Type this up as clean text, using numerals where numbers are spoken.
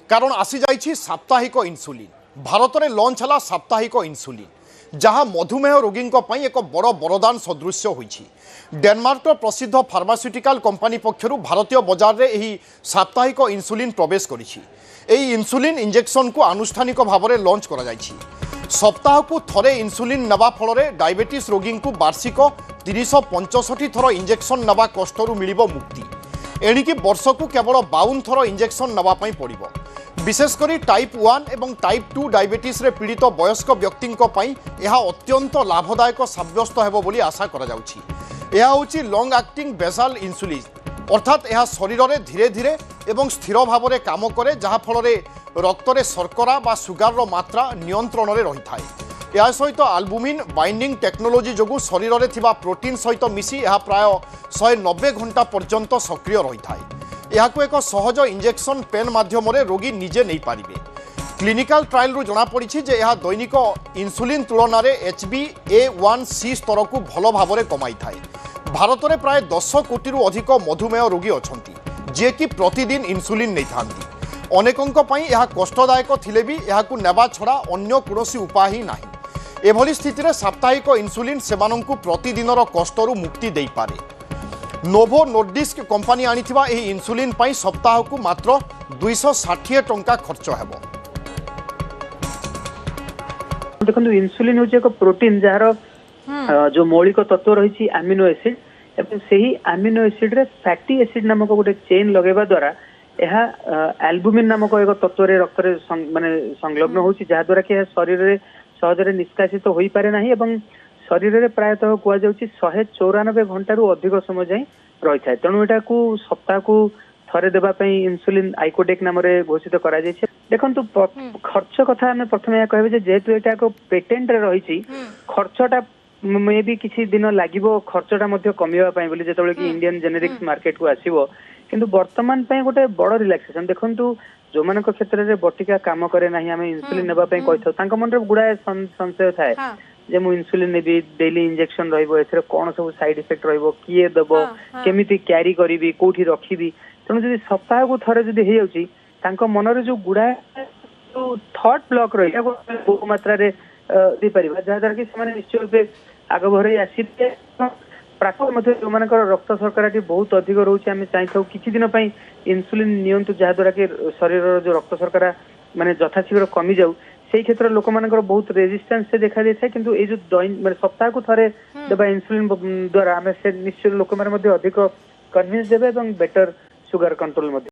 कारण आसी जाइछि साप्ताहिक इन्सुलिन भारत में लॉन्च हला साप्ताहिक इन्सुलिन जहाँ मधुमेह रोगी एक बड़ वरदान सदृश होइछि। डेनमार्क प्रसिद्ध फार्मास्यूटिकल कंपनी पक्षरु भारतीय बजार में यही साप्ताहिक इन्सुलिन प्रवेश करिछि। एही इन्सुलिन इंजेक्शन को आनुष्ठानिक भाव में लॉन्च करा जाइछि। सप्ताह को थरे इन्सुलिन नवा फल डायबिटीज रोगी को वार्षिक 365 थर इंजेक्शन नवा कष्टरू मिलिबो मुक्ति। एणिकी वर्ष को केवल 52 थर इंजेक्शन नवापाई पड़िबो। विशेषकर टाइप 1 एवं टाइप 2 डायबिटीज रे पीड़ित वयस्क व्यक्ति यह अत्यंत लाभदायक सब्यस्त हेबो बोली आशा करा जाउछि। यह होछि लॉन्ग एक्टिंग बेसाल इन्सुलिन अर्थात यह शरीर में धीरे धीरे एवं स्थिर भाव में काम करे जहाँ फल रक्त में शर्करा बा सुगार मात्रा नियंत्रण में रही थाए। यह सहित आल्बुमिन बाइंडिंग टेक्नोलोजी जो शरीर में थिबा प्रोटीन सहित मिसी यह प्राय 190 घंटा पर्यंत सक्रिय रही थाए। यह एक सहज इंजेक्शन पेन माध्यम रोगी निजे नहीं पारिबे। क्लिनिकल ट्रायल रु जना पड़ी जे यह दैनिक इन्सुलिन तुलन में HbA1c स्तर को भल भाव में कमाई थाए। भारत में प्राय 10 कोटी अधिक मधुमेह रोगी अच्छा जे कि प्रतिदिन इन्सुलिन नहीं थांती। अनेकों पई यह कष्टदायक थिले भी यह नेबा छड़ा अन्य कोनोसी उपाय ही नाही। एभली स्थिति में साप्ताहिक इन्सुलिन सेमानंकु प्रतिदिनर कष्टरू मुक्ति देई पारे। नोभो नोर्डिस्क कंपनी आनिथिबा एही इन्सुलिन पई सप्ताह को मात्र 260 टंका खर्च हेबो। देखो इन्सुलिन होची एक प्रोटीन जार जो मौलिक तत्व रही अमीनो एसिड एवं सही अमीनो एसिड रे फैटी एसिड नामक गोटे चेन लगेवा द्वारा यह एल्बुमिन नामक एक तत्व रक्त माने संलग्न होची जहा द्वारा कि शरीर रे सहजरे निष्कासित होई पारे नाही एवं शरीर रे प्रायतः कुआ जाउची 194 घंटा रु अधिक समय जाई रही थाए। तेणु एटा को सप्ताह को थरे देबा पई इन्सुलिन आइकोडेक नाम रे घोषित करा जाय छै। देखंतु खर्च कथा हमें प्रथमे कहबे जे जेतु एटा को पेटेंट रे रही छी खर्चटा मे भी किसी दिन लागिबो खर्चटा मध्ये कमिवा पई बोली जेतबेले कि इंडियन जेनेरिक्स मार्केट को आसीबो किंतु वर्तमान पई गोटे बड़ रिलैक्सेशन देखंतु जो मान क्षेत्र में बटिका काम करे नाही हमें इन्सुलिन नेबा पई कहथौ तांका मन रे गुडा संशय थाए जे मु इन्सुलिन नेबी डेली इंजेक्शन रहइबो एथरे कोन सब साइड इफेक्ट रहइबो किए दबो केमिति कैरी करिवि कोठी रखिबि। तेणु जदि सप्ताह को थरे जदि हे जाउची तांका मन रे जो गुडा जो थॉट ब्लॉक रही बहु मात्रा रे दे परिबा जहा द्वारा कि समान निश्चय रूपे आग भरे आसीते प्राक मध्य जो मानकर रक्त शर्कराटी बहुत अधिक रोचे आम चाहिए किसी दिन इन्सुलिन नियंतु जहा द्वारा कि शरीर जो रक्त शर्करा माने यथाशीघ्र कमी जाऊ से क्षेत्र लोक मानकर बहुत रेजिस्टेंस से देखा जाए किंतु ये जो माने सप्ताह को थरे देबा इन्सुलिन द्वारा आम से निश्चय लोक माने अधिक कन्विंस देबे एवं बेटर सुगर कंट्रोल